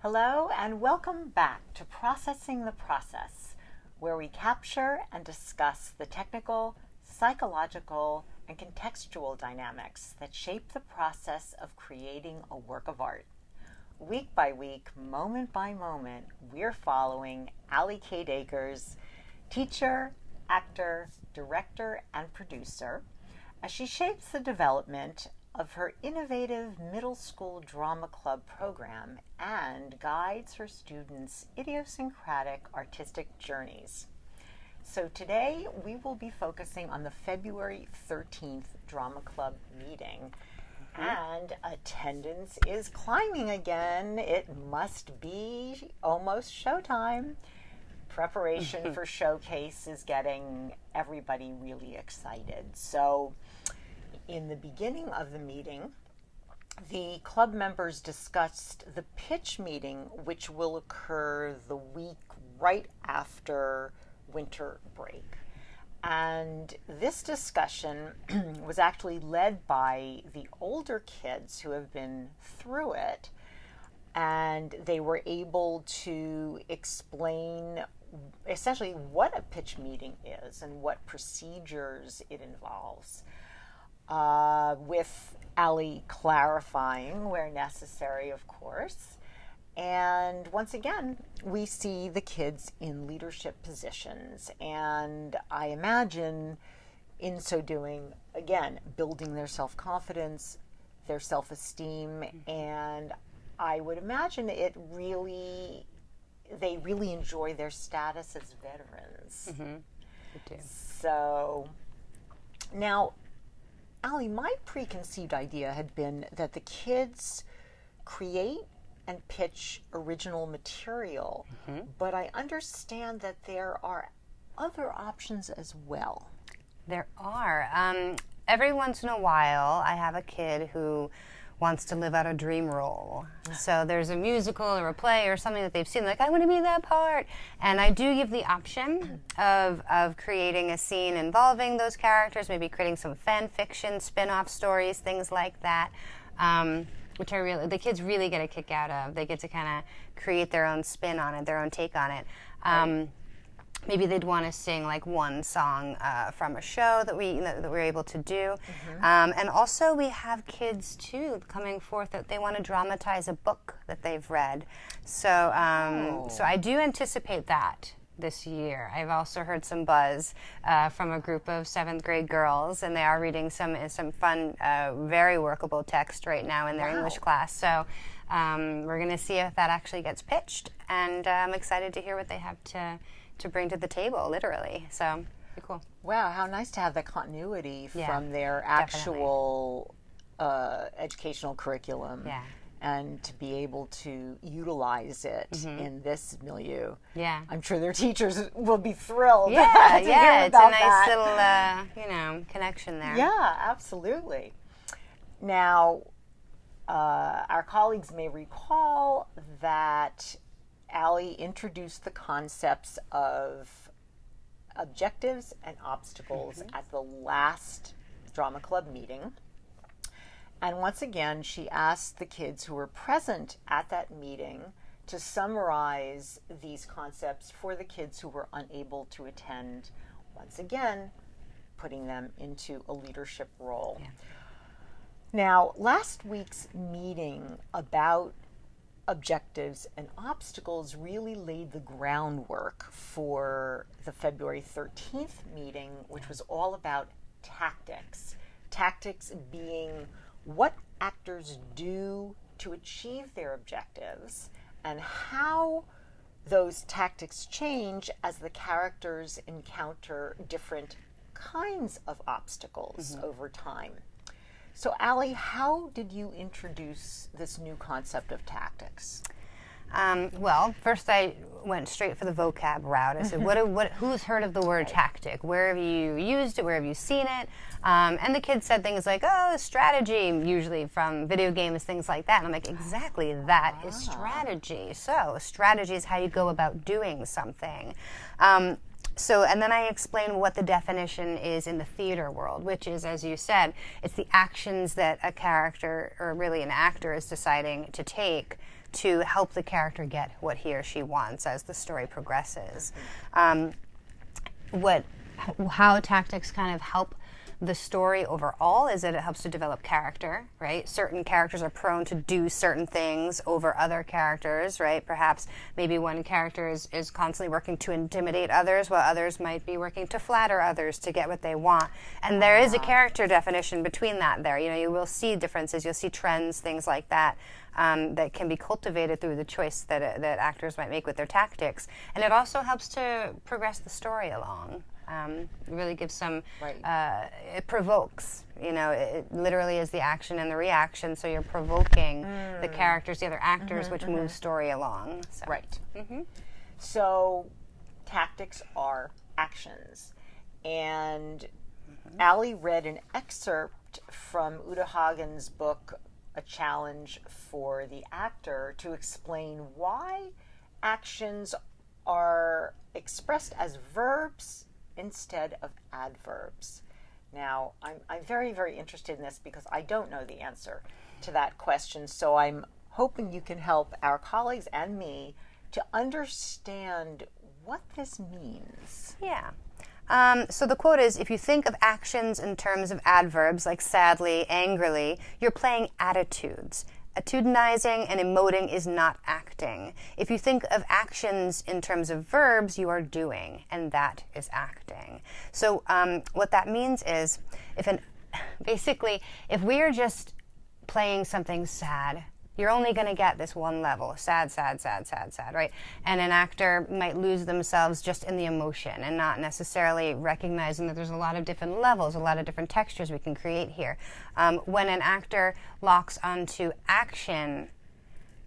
Hello and welcome back to Processing the Process, where we capture and discuss the technical, psychological, and contextual dynamics that shape the process of creating a work of art. Week by week, moment by moment, we're following Allie Akers, teacher, actor, director, and producer, as she shapes the development of her innovative middle school drama club program and guides her students' idiosyncratic artistic journeys. So today we will be focusing on the February 13th drama club meeting. And attendance is climbing again. It must be almost showtime. Preparation for Showcase is getting everybody really excited. So in the beginning of the meeting, the club members discussed the pitch meeting, which will occur the week right after winter break. And this discussion was actually led by the older kids who have been through it, and they were able to explain essentially what a pitch meeting is and what procedures it involves. With Allie clarifying where necessary, of course. And once again, we see the kids in leadership positions. And I imagine in so doing, again, building their self-confidence, their self-esteem. And I would imagine they really enjoy their status as veterans. Mm-hmm. They do. So now, Allie, my preconceived idea had been that the kids create and pitch original material, but I understand that there are other options as well. There are. Every once in a while, I have a kid who wants to live out a dream role. So there's a musical or a play or something that they've seen, like, I want to be that part. And I do give the option of creating a scene involving those characters, maybe creating some fan fiction, spin-off stories, things like that, which the kids really get a kick out of. They get to kind of create their own spin on it, their own take on it. Maybe they'd want to sing like one song from a show that we're able to do, and also we have kids too coming forth that they want to dramatize a book that they've read. So so I do anticipate that this year. I've also heard some buzz from a group of 7th grade girls, and they are reading some fun, very workable text right now in their English class. So we're going to see if that actually gets pitched, and I'm excited to hear what they have to bring to the table, literally. So, pretty cool. Wow, how nice to have the continuity from their actual educational curriculum. Yeah. And to be able to utilize it in this milieu. Yeah. I'm sure their teachers will be thrilled. Yeah, to hear it's a nice little, connection there. Yeah, absolutely. Now, our colleagues may recall that Allie introduced the concepts of objectives and obstacles at the last drama club meeting. And once again, she asked the kids who were present at that meeting to summarize these concepts for the kids who were unable to attend, once again, putting them into a leadership role. Yeah. Now, last week's meeting about objectives and obstacles really laid the groundwork for the February 13th meeting, which was all about tactics. Tactics being what actors do to achieve their objectives and how those tactics change as the characters encounter different kinds of obstacles over time. So, Allie, how did you introduce this new concept of tactics? Well, first I went straight for the vocab route. I said, who's heard of the word tactic? Where have you used it? Where have you seen it? And the kids said things like, strategy, usually from video games, things like that. And I'm like, exactly, that is strategy. So strategy is how you go about doing something. And then I explain what the definition is in the theater world, which is, as you said, it's the actions that a character, or really an actor, is deciding to take to help the character get what he or she wants as the story progresses. How tactics kind of help the story overall is that it helps to develop character, right? Certain characters are prone to do certain things over other characters, right? Perhaps maybe one character is constantly working to intimidate others, while others might be working to flatter others to get what they want. And there is a character definition between that there. You know, you will see differences, you'll see trends, things like that, that can be cultivated through the choice that actors might make with their tactics. And it also helps to progress the story along. It really gives some, it provokes, you know, it literally is the action and the reaction, so you're provoking the characters, the other actors, which moves story along. So. Right. So tactics are actions. And Allie read an excerpt from Uta Hagen's book, A Challenge for the Actor, to explain why actions are expressed as verbs instead of adverbs. Now, I'm very, very interested in this because I don't know the answer to that question, so I'm hoping you can help our colleagues and me to understand what this means. Yeah. So the quote is, if you think of actions in terms of adverbs, like sadly, angrily, you're playing attitudes. Attitudinizing and emoting is not acting. If you think of actions in terms of verbs, you are doing, and that is acting. So what that means is, basically, if we are just playing something sad, you're only going to get this one level, sad, sad, sad, sad, sad, right? And an actor might lose themselves just in the emotion and not necessarily recognizing that there's a lot of different levels, a lot of different textures we can create here. When an actor locks onto action,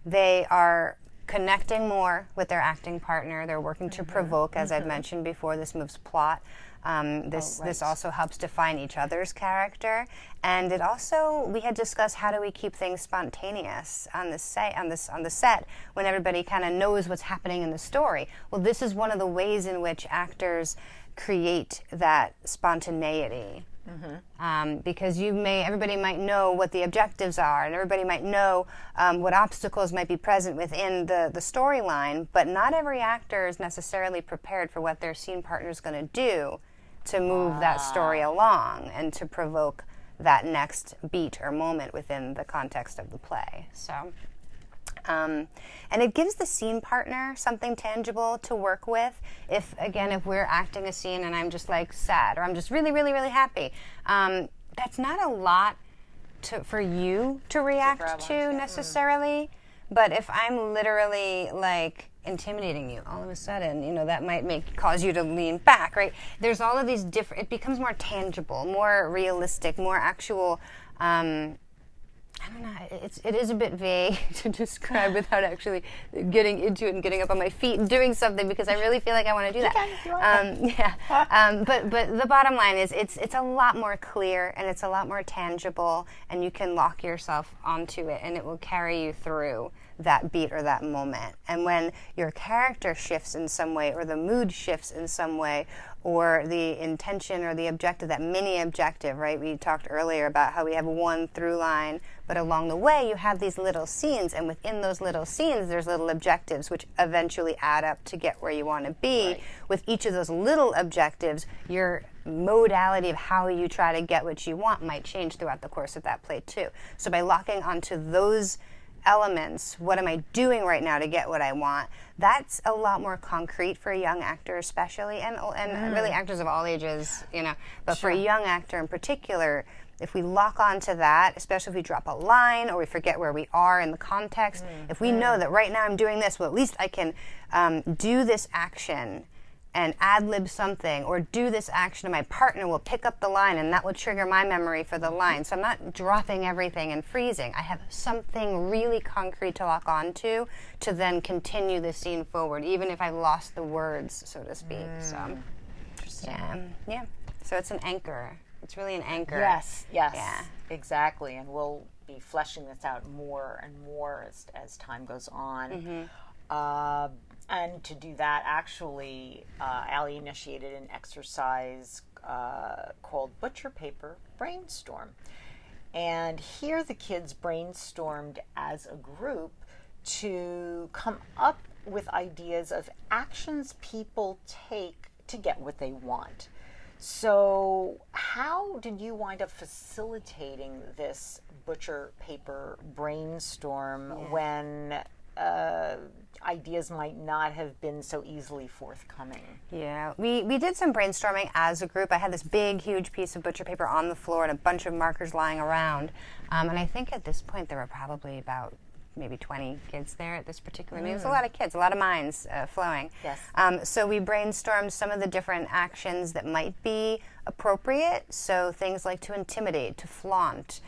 they are connecting more with their acting partner. They're working to provoke, as I'd mentioned before. This moves plot. This also helps define each other's character, and it also, we had discussed how do we keep things spontaneous on the set when everybody kind of knows what's happening in the story. Well, this is one of the ways in which actors create that spontaneity. Because everybody might know what the objectives are, and everybody might know what obstacles might be present within the storyline, but not every actor is necessarily prepared for what their scene partner is going to do to move that story along and to provoke that next beat or moment within the context of the play. So, and it gives the scene partner something tangible to work with. If we're acting a scene and I'm just like sad, or I'm just really, really, really happy, that's not a lot for you to react to necessarily. But if I'm literally like intimidating you all of a sudden, you know, that might cause you to lean back, right? There's all of these different, it becomes more tangible, more realistic, more actual, I don't know, it is a bit vague to describe without actually getting into it and getting up on my feet and doing something, because I really feel like I want to do that. But the bottom line is it's a lot more clear and it's a lot more tangible, and you can lock yourself onto it and it will carry you through that beat or that moment. And when your character shifts in some way, or the mood shifts in some way, or the intention or the objective, that mini objective, right? We talked earlier about how we have one through line, but along the way you have these little scenes, and within those little scenes there's little objectives which eventually add up to get where you want to be. Right. With each of those little objectives, your modality of how you try to get what you want might change throughout the course of that play too. So by locking onto those elements, what am I doing right now to get what I want, that's a lot more concrete for a young actor especially, and really actors of all ages, you know, but for a young actor in particular, if we lock onto that, especially if we drop a line or we forget where we are in the context, if we know that right now I'm doing this, well, at least I can do this action and ad-lib something, or do this action and my partner will pick up the line and that will trigger my memory for the line. So I'm not dropping everything and freezing. I have something really concrete to lock onto to then continue the scene forward, even if I lost the words, so to speak. So, yeah. So it's an anchor. It's really an anchor. Yes, exactly. And we'll be fleshing this out more and more as time goes on. And to do that, actually, Allie initiated an exercise called Butcher Paper Brainstorm. And here the kids brainstormed as a group to come up with ideas of actions people take to get what they want. So how did you wind up facilitating this butcher paper brainstorm when ideas might not have been so easily forthcoming? Yeah, we did some brainstorming as a group. I had this big, huge piece of butcher paper on the floor and a bunch of markers lying around. And I think at this point there were probably about maybe 20 kids there at this particular meeting. It was a lot of kids, a lot of minds flowing. Yes. So we brainstormed some of the different actions that might be appropriate. So things like to intimidate, to flaunt,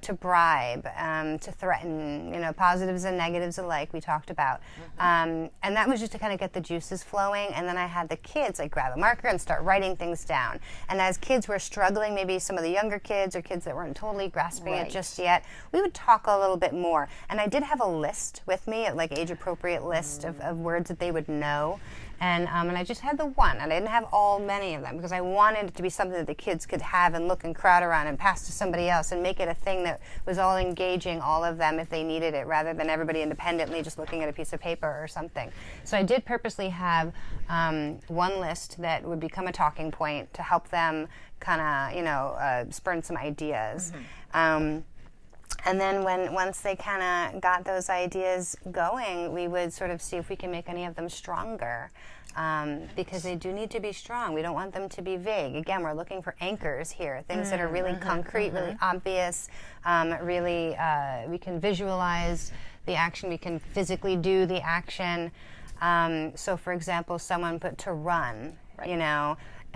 to bribe, to threaten, positives and negatives alike we talked about. And that was just to kind of get the juices flowing. And then I had the kids grab a marker and start writing things down. And as kids were struggling, maybe some of the younger kids or kids that weren't totally grasping it just yet, we would talk a little bit more. And I did have a list with me, age-appropriate list of words that they would know. And I just had the one, and I didn't have many of them because I wanted it to be something that the kids could have and look and crowd around and pass to somebody else and make it a thing that was all engaging all of them if they needed it, rather than everybody independently just looking at a piece of paper or something. So I did purposely have one list that would become a talking point to help them kind of, spurn some ideas. And then once they kind of got those ideas going, we would sort of see if we can make any of them stronger, because they do need to be strong. We don't want them to be vague. Again, we're looking for anchors here, things that are really concrete, really obvious, really we can visualize the action, we can physically do the action. So, for example, someone put to run,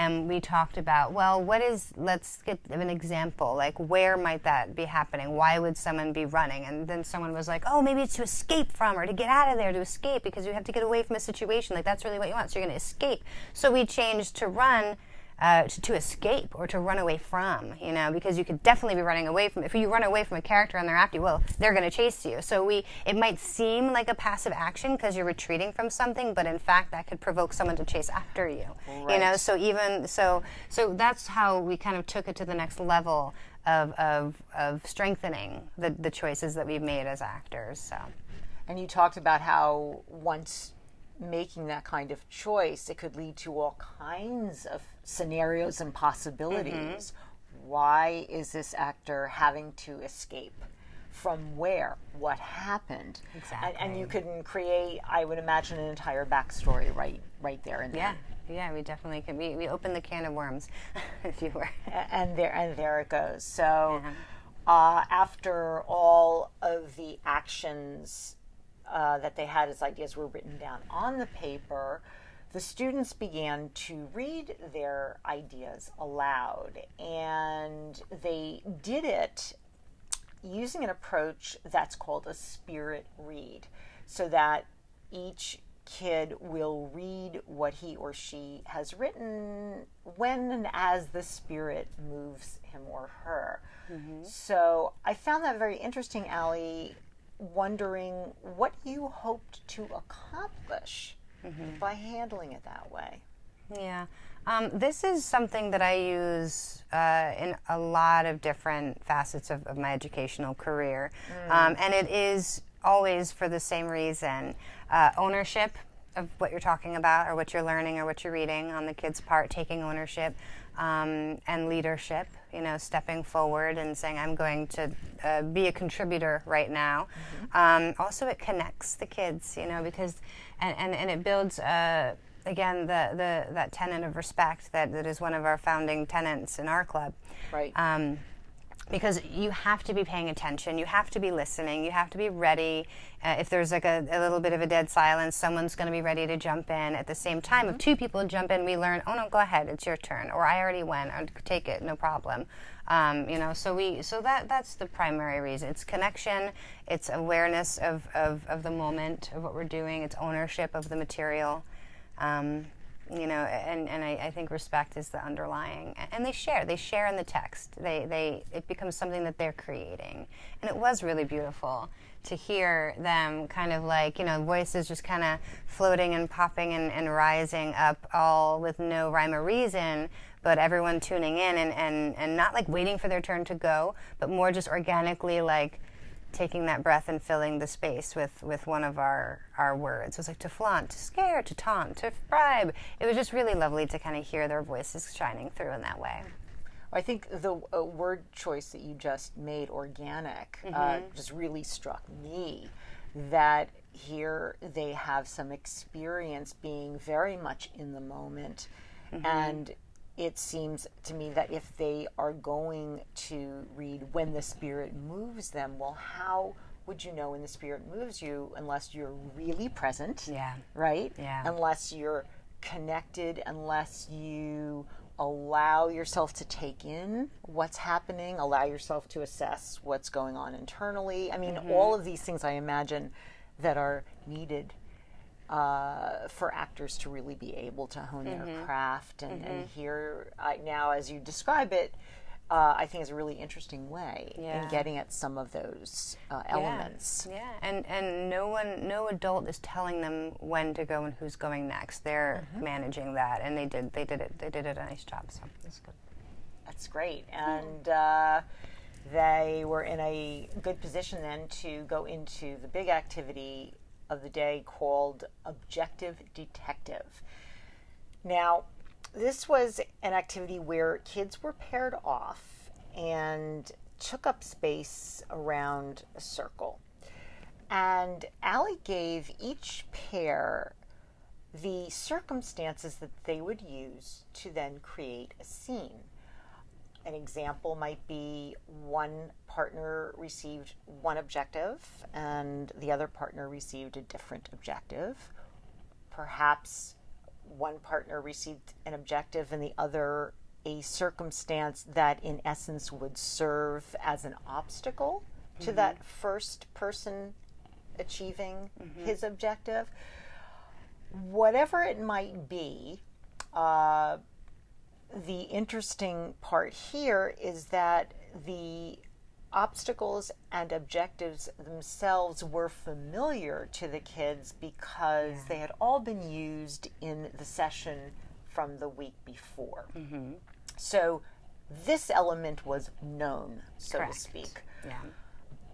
and we talked about, let's get an example, where might that be happening? Why would someone be running? And then someone was like, maybe it's to escape from, or to get out of there, to escape, because you have to get away from a situation. That's really what you want, so you're going to escape. So we changed to run, to escape or to run away from, because you could definitely be running away from, if you run away from a character and they're after you, they're going to chase you. So it might seem like a passive action because you're retreating from something, but in fact that could provoke someone to chase after you. Right. So that's how we kind of took it to the next level of strengthening the choices that we've made as actors. So. And you talked about how once making that kind of choice, it could lead to all kinds of scenarios and possibilities. Why is this actor having to escape? From where? What happened? Exactly. And you can create, I would imagine, an entire backstory right there and then. Yeah, we definitely can. We opened the can of worms, if you were. And there it goes. So after all of the actions that they had as ideas were written down on the paper, the students began to read their ideas aloud, and they did it using an approach that's called a spirit read, so that each kid will read what he or she has written when and as the spirit moves him or her. So I found that very interesting, Allie, wondering what you hoped to accomplish by handling it that way. Yeah. This is something that I use in a lot of different facets of my educational career. And it is always for the same reason. Ownership of what you're talking about or what you're learning or what you're reading on the kid's part, taking ownership, and leadership, stepping forward and saying, I'm going to be a contributor right now. Also, it connects the kids, because, and it builds, again, that tenet of respect that is one of our founding tenets in our club. Right. Because you have to be paying attention, you have to be listening, you have to be ready. If there's a little bit of a dead silence, someone's going to be ready to jump in. At the same time, if two people jump in, we learn, oh no, go ahead, it's your turn, or I already went, or take it, no problem. So that's the primary reason. It's connection, it's awareness of the moment, of what we're doing, it's ownership of the material. And I think respect is the underlying, and they share in the text. It becomes something that they're creating, and it was really beautiful to hear them kind of voices just kind of floating and popping and rising up, all with no rhyme or reason, but everyone tuning in and not waiting for their turn to go, but more just organically taking that breath and filling the space with one of our words. It was like to flaunt, to scare, to taunt, to bribe. It was just really lovely to kind of hear their voices shining through in that way. I think the word choice that you just made, organic, just really struck me, that here they have some experience being very much in the moment. And it seems to me that if they are going to read when the Spirit moves them, well, how would you know when the Spirit moves you unless you're really present? Yeah. Right? Yeah. Unless you're connected, unless you allow yourself to take in what's happening, allow yourself to assess what's going on internally. I mean, all of these things I imagine that are needed for actors to really be able to hone their craft. And here, now as you describe it, I think is a really interesting way in getting at some of those elements. Yeah, and no adult is telling them when to go and who's going next. They're managing that, and they did a nice job. So that's good. That's great, and they were in a good position then to go into the big activity of the day called Objective Detective. Now, this was an activity where kids were paired off and took up space around a circle. And Allie gave each pair the circumstances that they would use to then create a scene. An example might be one partner received one objective and the other partner received a different objective. Perhaps one partner received an objective and the other a circumstance that in essence would serve as an obstacle to that first person achieving his objective. Whatever it might be, the interesting part here is that the obstacles and objectives themselves were familiar to the kids because they had all been used in the session from the week before. So this element was known, so to speak.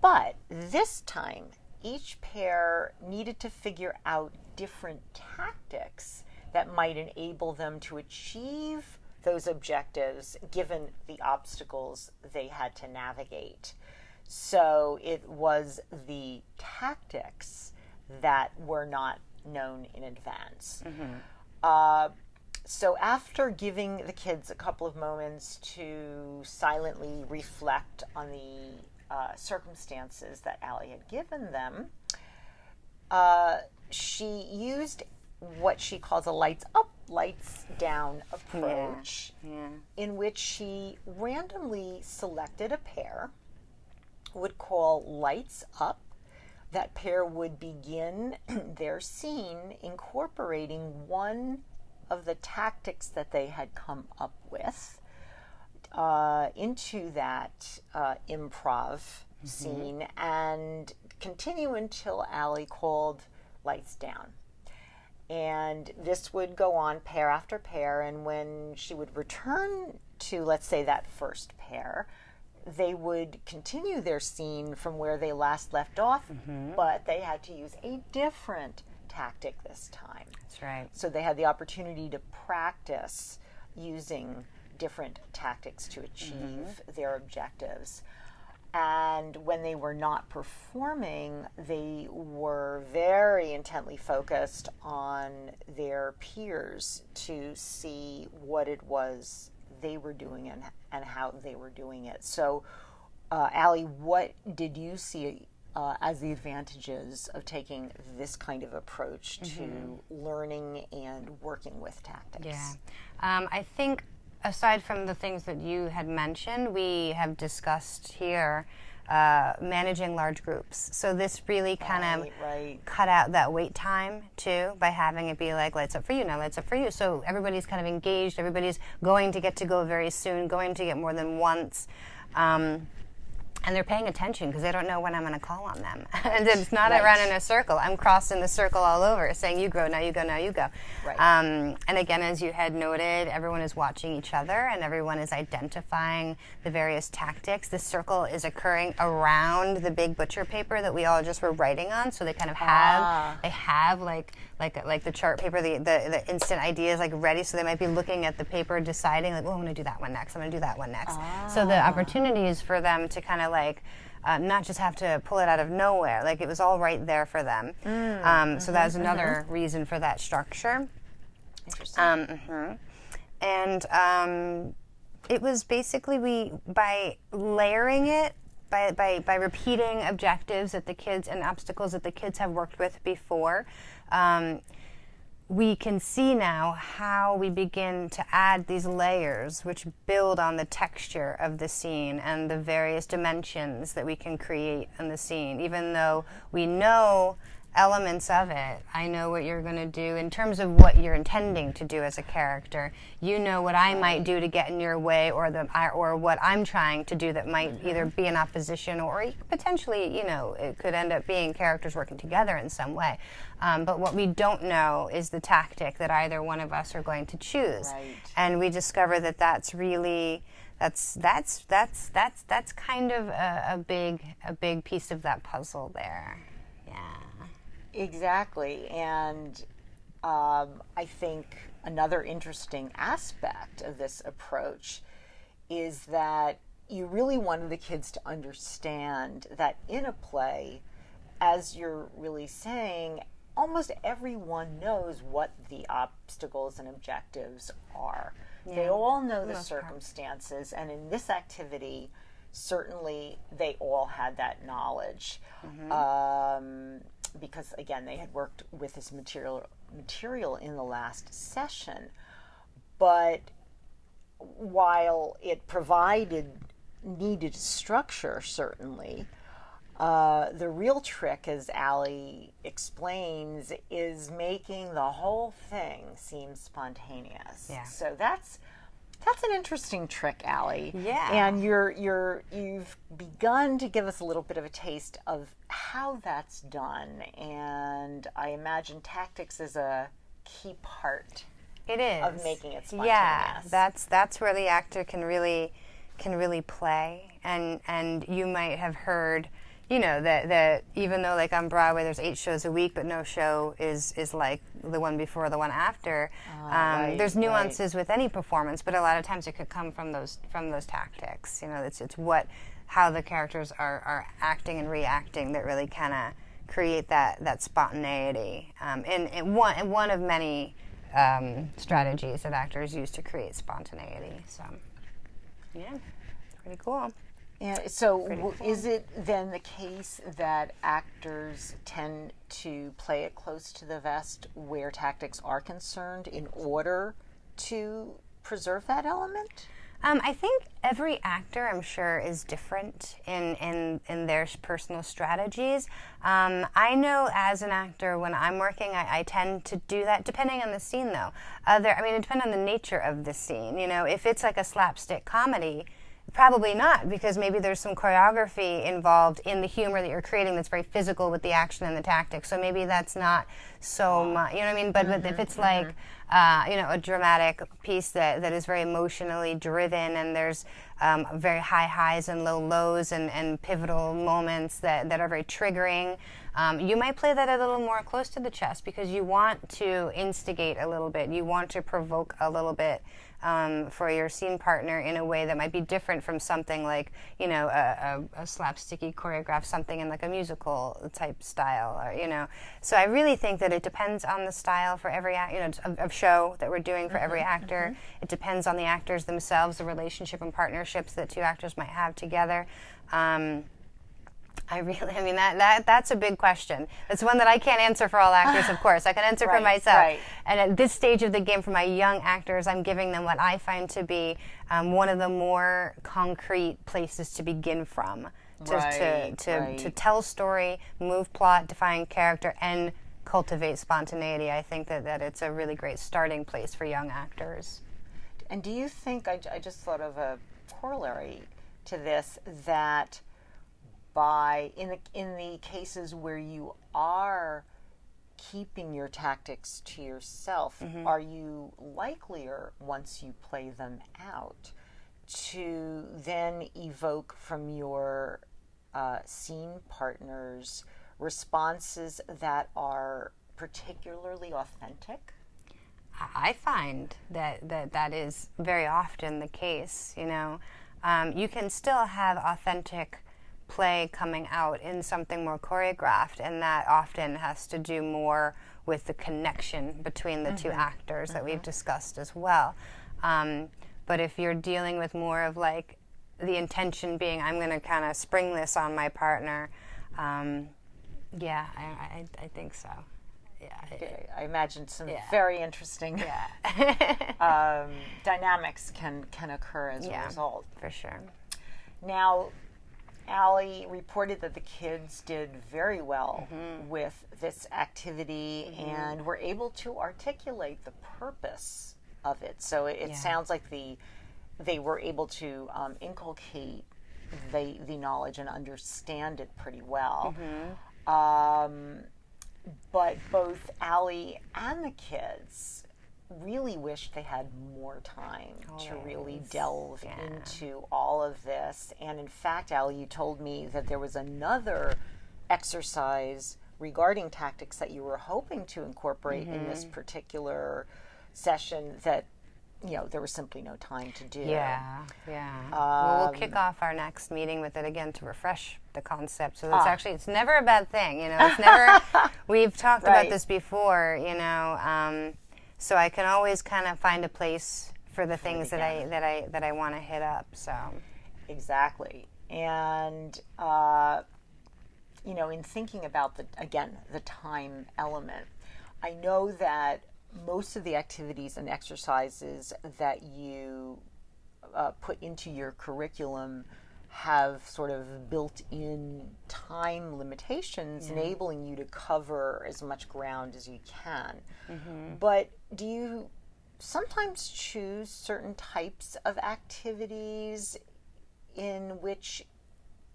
But this time, each pair needed to figure out different tactics that might enable them to achieve those objectives given the obstacles they had to navigate. So it was the tactics that were not known in advance. So after giving the kids a couple of moments to silently reflect on the circumstances that Allie had given them, she used what she calls a lights up, lights down approach, in which she randomly selected a pair, would call lights up. That pair would begin their scene incorporating one of the tactics that they had come up with into that improv scene and continue until Allie called lights down. And this would go on pair after pair, and when she would return to, let's say, that first pair, they would continue their scene from where they last left off, but they had to use a different tactic this time. That's right. So they had the opportunity to practice using different tactics to achieve their objectives. And when they were not performing, they were very intently focused on their peers to see what it was they were doing and how they were doing it. So, Allie, what did you see as the advantages of taking this kind of approach to learning and working with tactics? I think aside from the things that you had mentioned, we have discussed here managing large groups. So this really kind of cut out that wait time too by having it be like, lights up for you, now lights up for you. So everybody's kind of engaged, everybody's going to go very soon, going to get more than once. And they're paying attention because they don't know when I'm going to call on them. And it's not around in a circle. I'm crossing the circle all over, saying, you go, now you go, now you go. Right. And again, as you had noted, everyone is watching each other and everyone is identifying the various tactics. This circle is occurring around the big butcher paper that we all just were writing on. So they kind of have, they have like the chart paper, the instant ideas like ready. So they might be looking at the paper, deciding like, well, I'm going to do that one next. I'm going to do that one next. So the opportunities for them to kind of not just have to pull it out of nowhere, like it was all right there for them. So that was another reason for that structure. Interesting. And it was basically by layering it, by repeating objectives that the kids and obstacles that the kids have worked with before, we can see now how we begin to add these layers which build on the texture of the scene and the various dimensions that we can create in the scene. Even though we know elements of it, I know what you're going to do in terms of what you're intending to do as a character. You know what I might do to get in your way, or what I'm trying to do that might either be in opposition or potentially, it could end up being characters working together in some way. But what we don't know is the tactic that either one of us are going to choose. Right. And we discover that that's really that's kind of a big piece of that puzzle there. Exactly, and I think another interesting aspect of this approach is that you really wanted the kids to understand that in a play, as you're really saying, almost everyone knows what the obstacles and objectives are. Yeah. They all know the circumstances, and in this activity, certainly they all had that knowledge. Because again, they had worked with this material in the last session. But while it provided needed structure, certainly, the real trick, as Allie explains, is making the whole thing seem spontaneous. Yeah. So that's an interesting trick, Allie. Yeah. And you've begun to give us a little bit of a taste of how that's done, and I imagine tactics is a key part. It is of making it spontaneous. Yeah, that's where the actor can really play, and you might have heard, that even though like on Broadway there's 8 shows a week, but no show is like the one before the one after. There's nuances with any performance, but a lot of times it could come from those tactics. It's how the characters are acting and reacting that really kind of create that spontaneity. And one of many strategies that actors use to create spontaneity. So, yeah, pretty cool. Yeah, so is it then the case that actors tend to play it close to the vest where tactics are concerned in order to preserve that element? I think every actor, I'm sure, is different in their personal strategies. I know as an actor, when I'm working, I tend to do that, depending on the scene, though. It depends on the nature of the scene. If it's like a slapstick comedy, probably not, because maybe there's some choreography involved in the humor that you're creating that's very physical with the action and the tactics. So maybe that's not so much, you know what I mean? But if it's like, a dramatic piece that is very emotionally driven, and there's very high highs and low lows and pivotal moments that are very triggering, you might play that a little more close to the chest because you want to instigate a little bit. You want to provoke a little bit for your scene partner in a way that might be different from something like, a slapsticky choreographed something in like a musical type style, or, So I really think that it depends on the style for every of show that we're doing for every actor. It depends on the actors themselves, the relationship and partnerships that 2 actors might have together. That's a big question. It's one that I can't answer for all actors, of course. I can answer for myself. Right. And at this stage of the game, for my young actors, I'm giving them what I find to be one of the more concrete places to begin from, to tell story, move plot, define character, and cultivate spontaneity. I think that it's a really great starting place for young actors. And do you think, I just thought of a corollary to this, that by in the cases where you are keeping your tactics to yourself, are you likelier, once you play them out, to then evoke from your scene partners responses that are particularly authentic? I find that is very often the case. You can still have authentic play coming out in something more choreographed, and that often has to do more with the connection between the two actors that we've discussed as well. But if you're dealing with more of like the intention being, I'm going to kind of spring this on my partner, I think so. Yeah, I imagine some very interesting dynamics can occur as a result. For sure. Now, Allie reported that the kids did very well with this activity and were able to articulate the purpose of it. So it sounds like they were able to inculcate the knowledge and understand it pretty well. But both Allie and the kids really wished they had more time to really delve into all of this. And in fact, Allie, you told me that there was another exercise regarding tactics that you were hoping to incorporate in this particular session that, there was simply no time to do. We'll kick off our next meeting with it again to refresh the concept. So it's never a bad thing, It's never. We've talked about this before, So I can always kind of find a place for the things that I want to hit up. So exactly, and in thinking about the time element, I know that most of the activities and exercises that you put into your curriculum have sort of built-in time limitations, enabling you to cover as much ground as you can. But do you sometimes choose certain types of activities in which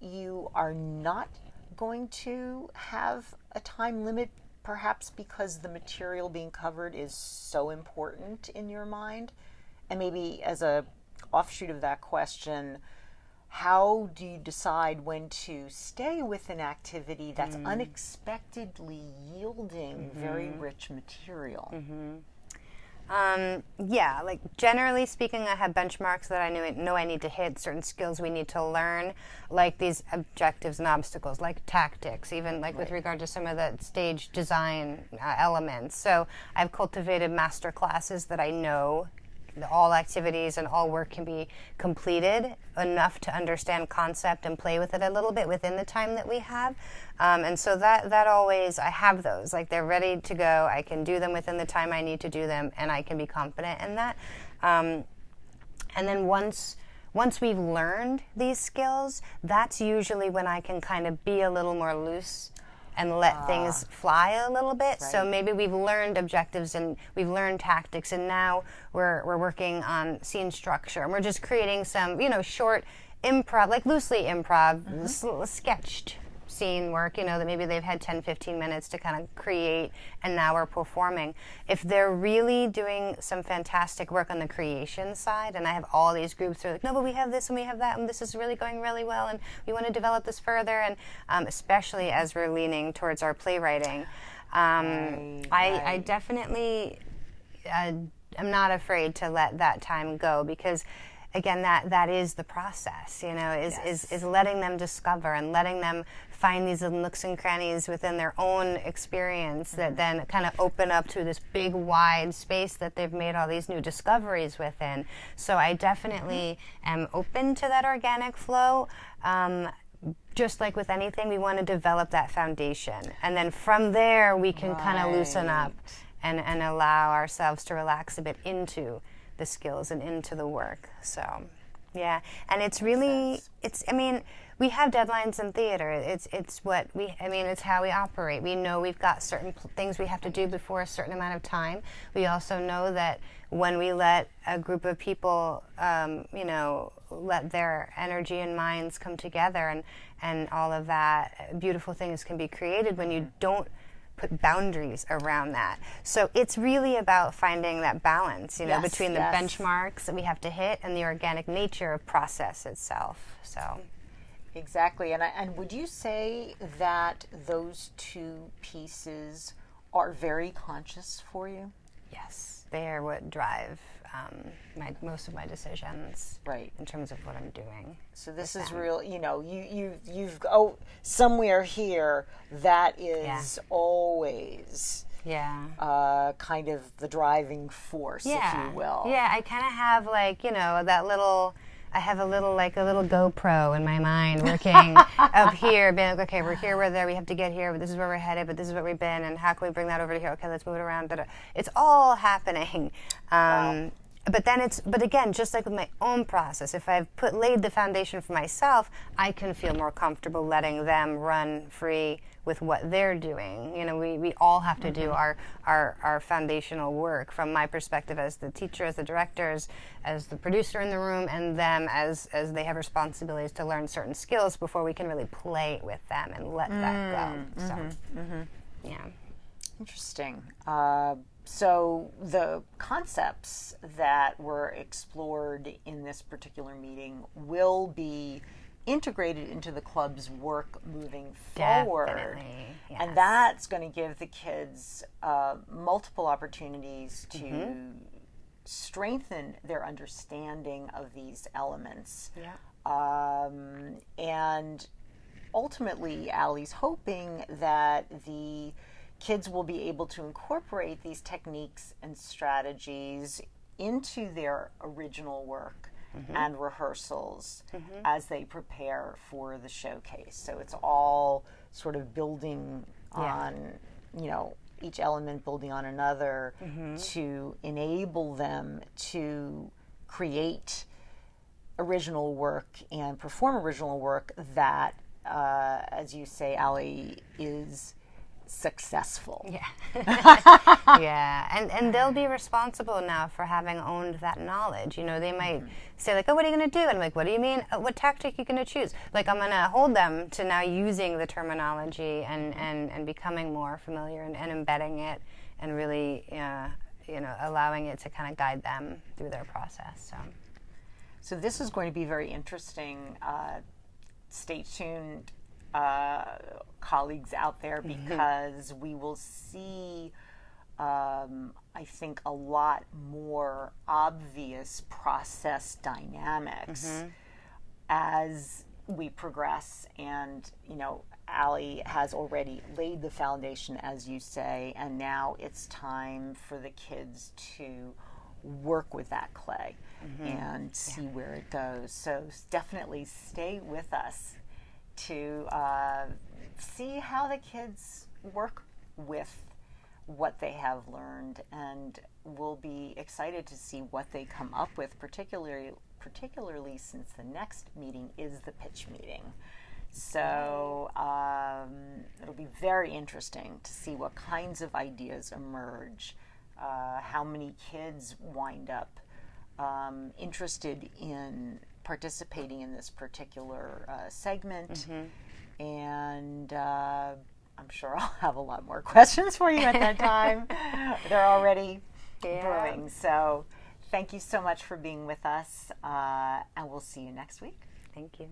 you are not going to have a time limit, perhaps because the material being covered is so important in your mind? And maybe as a offshoot of that question, how do you decide when to stay with an activity that's unexpectedly yielding very rich material? Like generally speaking, I have benchmarks that I know I need to hit, certain skills we need to learn, like these objectives and obstacles, like tactics, even like with regard to some of the stage design elements. So I've cultivated master classes that I know all activities and all work can be completed enough to understand concept and play with it a little bit within the time that we have. And so that always, I have those, like they're ready to go. I can do them within the time I need to do them, and I can be confident in that. And then once we've learned these skills, that's usually when I can kind of be a little more loose and let things fly a little bit. So maybe we've learned objectives and we've learned tactics, and now we're working on scene structure, and we're just creating some short improv, like loosely improv, sketched scene work, that maybe they've had 10-15 minutes to kind of create, and now we're performing. If they're really doing some fantastic work on the creation side, and I have all these groups that are like, no, but we have this and we have that, and this is really going really well, and we want to develop this further, and especially as we're leaning towards our playwriting, I definitely am not afraid to let that time go, because again, that is the process, is letting them discover and letting them find these little nooks and crannies within their own experience that then kind of open up to this big, wide space that they've made all these new discoveries within. So I definitely am open to that organic flow. Just like with anything, we want to develop that foundation. And then from there, we can kind of loosen up and allow ourselves to relax a bit into the skills and into the work. So and it's really, we have deadlines in theater. It's what it's how we operate. We know we've got certain things we have to do before a certain amount of time. We also know that when we let a group of people let their energy and minds come together, and all of that beautiful things can be created when you don't put boundaries around that. So it's really about finding that balance, between the benchmarks that we have to hit and the organic nature of process itself. So exactly. And would you say that those two pieces are very conscious for you? Yes, they are what drive most of my decisions, right, in terms of what I'm doing. So this is real. You've somewhere here that is always kind of the driving force, if you will. Yeah, I kind of have that little. I have a little GoPro in my mind working up here, being like, okay, we're here, we're there, we have to get here, but this is where we're headed, but this is where we've been, and how can we bring that over to here? Okay, let's move it around. It's all happening. Wow. But again, just like with my own process, if I've laid the foundation for myself, I can feel more comfortable letting them run free with what they're doing. We all have to do our foundational work, from my perspective as the teacher, as the director, as the producer in the room, and them as they have responsibilities to learn certain skills before we can really play with them and let that go. So, yeah. Interesting. So the concepts that were explored in this particular meeting will be integrated into the club's work moving forward. Definitely, yes. And that's going to give the kids multiple opportunities to strengthen their understanding of these elements. Yeah. And ultimately, Allie's hoping that the kids will be able to incorporate these techniques and strategies into their original work and rehearsals as they prepare for the showcase. So it's all sort of building on, each element building on another to enable them to create original work and perform original work that, as you say, Allie, is successful. And they'll be responsible now for having owned that knowledge. They might say oh, what are you going to do? And I'm like, what do you mean? What tactic are you going to choose? I'm going to hold them to now using the terminology and becoming more familiar and embedding it, and really allowing it to kind of guide them through their process. So this is going to be very interesting. Stay tuned, colleagues out there, because we will see, I think, a lot more obvious process dynamics as we progress. And, Allie has already laid the foundation, as you say, and now it's time for the kids to work with that clay and see where it goes. So definitely stay with us to see how the kids work with what they have learned, and we'll be excited to see what they come up with, particularly since the next meeting is the pitch meeting. So it'll be very interesting to see what kinds of ideas emerge, how many kids wind up interested in participating in this particular segment, and I'm sure I'll have a lot more questions for you at that time. They're already brewing. So thank you so much for being with us, and we'll see you next week. Thank you.